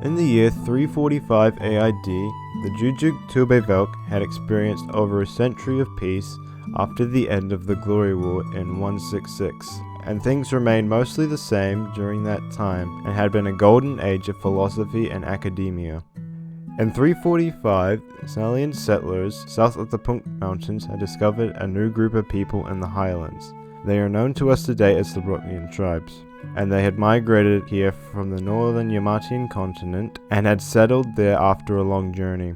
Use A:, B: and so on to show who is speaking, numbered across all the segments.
A: In the year 345 AID, the Jujuk Tubevelk had experienced over a century of peace after the end of the Glory War in 166, and things remained mostly the same during that time and had been a golden age of philosophy and academia. In 345, Sellian settlers south of the Punk Mountains had discovered a new group of people in the highlands. They are known to us today as the Broknian tribes, and they had migrated here from the northern Yamatian continent and had settled there after a long journey.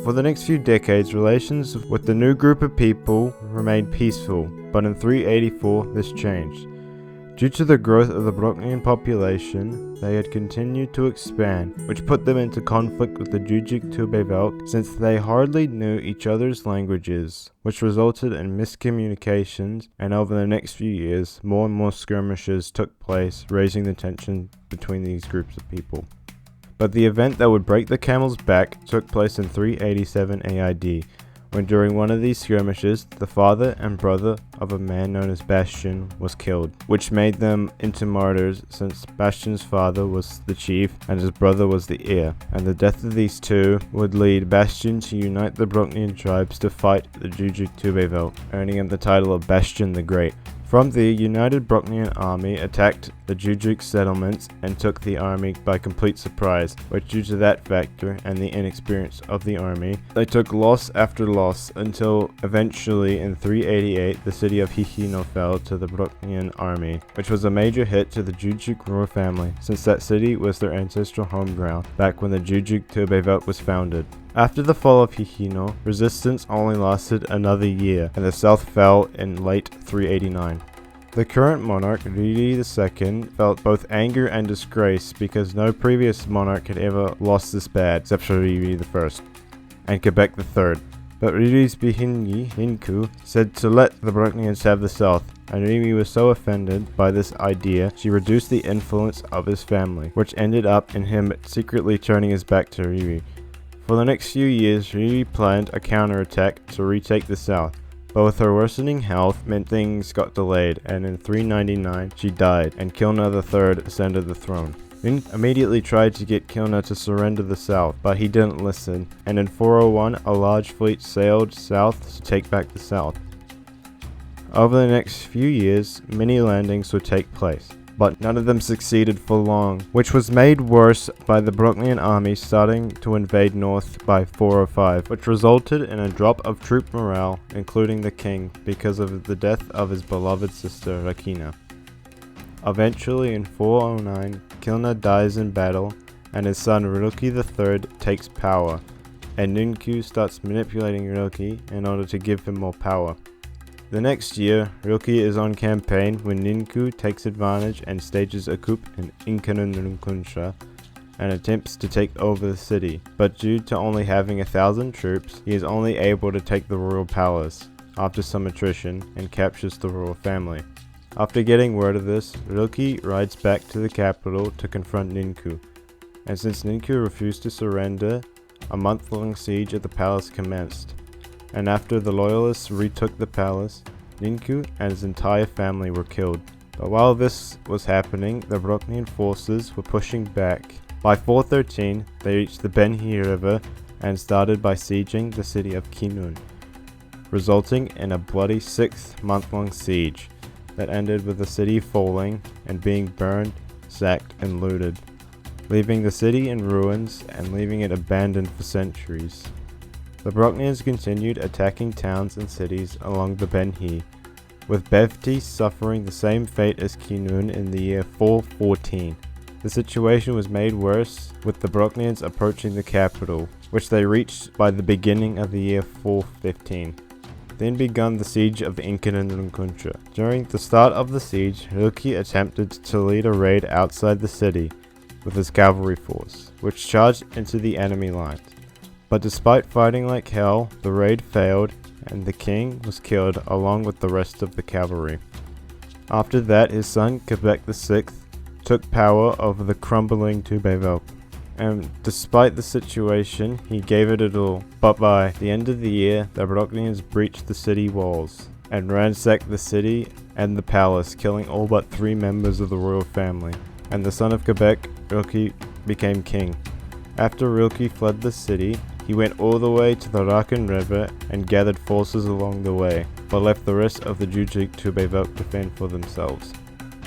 A: For the next few decades, relations with the new group of people remained peaceful, but in 384 this changed. Due to the growth of the Broknian population, they had continued to expand, which put them into conflict with the Jujuk Tubevelk since they hardly knew each other's languages, which resulted in miscommunications, and over the next few years, more and more skirmishes took place, raising the tension between these groups of people. But the event that would break the camel's back took place in 387 AID, when during one of these skirmishes, the father and brother of a man known as Bastian was killed, which made them into martyrs since Bastian's father was the chief and his brother was the heir, and the death of these two would lead Bastian to unite the Broknian tribes to fight the Jujuk Tubevelk, earning him the title of Bastian the Great. From the united Broknian army attacked the Jujuk settlements and took the army by complete surprise, which due to that factor and the inexperience of the army, they took loss after loss until eventually in 388 the city of Hihino fell to the Broknian army, which was a major hit to the Jujuk royal family since that city was their ancestral home ground back when the Jujuk Tubevelk was founded. After the fall of Hihino, resistance only lasted another year, and the south fell in late 389. The current monarch, Riri II, felt both anger and disgrace because no previous monarch had ever lost this bad, except for Riri I and Quebec III. But Riri's Bihinyi, Ninku, said to let the Broknians have the south, and Riri was so offended by this idea, she reduced the influence of his family, which ended up in him secretly turning his back to Riri. For the next few years, Riri planned a counterattack to retake the south, but with her worsening health meant things got delayed, and in 399 she died, and Kilna III ascended the throne. Rin immediately tried to get Kilna to surrender the south, but he didn't listen, and in 401 a large fleet sailed south to take back the south. Over the next few years, many landings would take place, but none of them succeeded for long, which was made worse by the Broknian army starting to invade north by 405, which resulted in a drop of troop morale, including the king, because of the death of his beloved sister Rakina. Eventually in 409, Kilna dies in battle, and his son Rilki III takes power, and Ninku starts manipulating Rilki in order to give him more power. The next year, Rilki is on campaign when Ninku takes advantage and stages a coup in Inkanunkuncha and attempts to take over the city, but due to only having 1,000 troops, he is only able to take the royal palace after some attrition and captures the royal family. After getting word of this, Rilki rides back to the capital to confront Ninku, and since Ninku refused to surrender, a month-long siege of the palace commenced. And after the loyalists retook the palace, Ninku and his entire family were killed. But while this was happening, the Broknian forces were pushing back. By 413, they reached the Benhi River and started by sieging the city of Kinun, resulting in a bloody 6-month-long siege that ended with the city falling and being burned, sacked, and looted, leaving the city in ruins and leaving it abandoned for centuries. The Broknians continued attacking towns and cities along the Benhi, with Bevti suffering the same fate as Kinun in the year 414. The situation was made worse with the Broknians approaching the capital, which they reached by the beginning of the year 415. Then began the siege of Inkanunkuncha. During the start of the siege, Rilki attempted to lead a raid outside the city with his cavalry force, which charged into the enemy lines. But despite fighting like hell, the raid failed, and the king was killed along with the rest of the cavalry. After that, his son Quebec VI took power over the crumbling Tubevelk, and despite the situation, he gave it a all. But by the end of the year, the Broknians breached the city walls and ransacked the city and the palace, killing all but 3 members of the royal family, and the son of Quebec, Rilki, became king. After Rilke fled the city, he went all the way to the Rakan River and gathered forces along the way, but left the rest of the Jujuk Tubevelk to fend for themselves.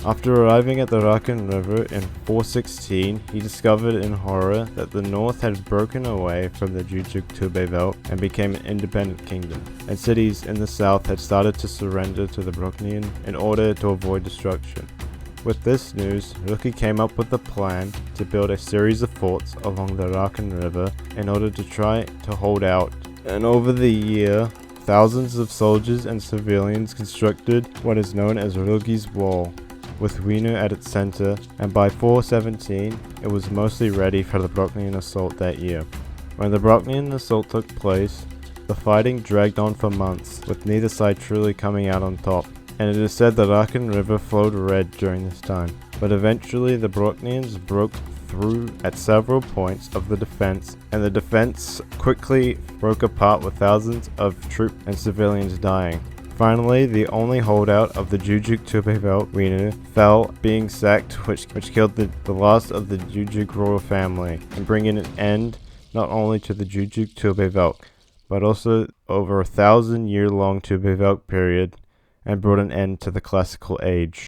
A: After arriving at the Rakan River in 416, he discovered in horror that the north had broken away from the Jujuk Tubevelk and became an independent kingdom, and cities in the south had started to surrender to the Broknians in order to avoid destruction. With this news, Rilke came up with a plan to build a series of forts along the Rakan River in order to try to hold out, and over the year, thousands of soldiers and civilians constructed what is known as Rilke's Wall, with Wiener at its center, and by 417, it was mostly ready for the Broknian assault that year. When the Broknian assault took place, the fighting dragged on for months, with neither side truly coming out on top, and it is said the Rakan River flowed red during this time. But eventually the Broknians broke through at several points of the defense, and the defense quickly broke apart with thousands of troops and civilians dying. Finally, the only holdout of the Jujuk Tubevelk, Wiener, fell, being sacked, which killed the last of the Jujuk royal family, and bringing an end not only to the Jujuk Tubevelk, but also over a 1,000-year-long Tubevelk period, and brought an end to the Classical Age.